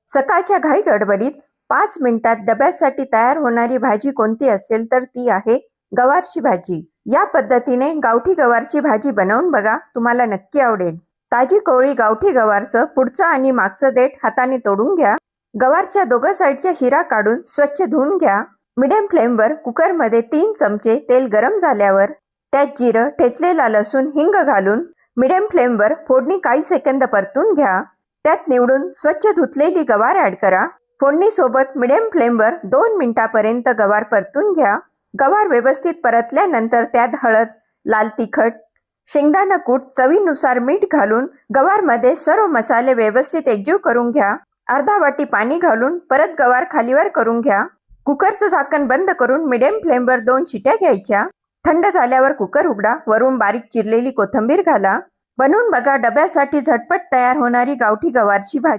सकाळच्या घाई गडबडीत 5 मिनिटात डब्यासाठी तयार होणारी भाजी कोणती असेल तर ती आहे गवारची भाजी. या पद्धतीने गावठी गवारची भाजी बनवून बघा, तुम्हाला नक्की आवडेल. ताजी कोवळी गावठी गवारचं पुढचं आणि मागचं देठ हाताने तोडून घ्या. गवारच्या दोघं साईडच्या शिरा काढून स्वच्छ धुवून घ्या. मिडियम फ्लेमवर कुकरमध्ये 3 चमचे तेल गरम झाल्यावर त्यात जिरं, ठेचलेला लसूण, हिंग घालून मिडियम फ्लेमवर फोडणी काही सेकंद परतून घ्या. त्यात निवडून स्वच्छ धुतलेली गवार ऍड करा. फोडणीसोबत मिडियम फ्लेमवर 2 मिनिटापर्यंत गवार परतून घ्या. गवार व्यवस्थित परतल्यानंतर त्यात हळद, लाल तिखट, शेंगदाणा कूट, चवीनुसार मीठ घालून गवारमध्ये सर्व मसाले व्यवस्थित एकजीव करून घ्या. अर्धा वाटी पाणी घालून परत गवार खालीवर करून घ्या. कुकरचं झाकण बंद करून मिडियम फ्लेमवर 2 शिट्या घ्यायच्या. थंड झाल्यावर कुकर उघडा. वरून बारीक चिरलेली कोथिंबीर घाला. बनवून बघा, डब्यासाठी झटपट तयार होणारी गावठी गवारची भाजी.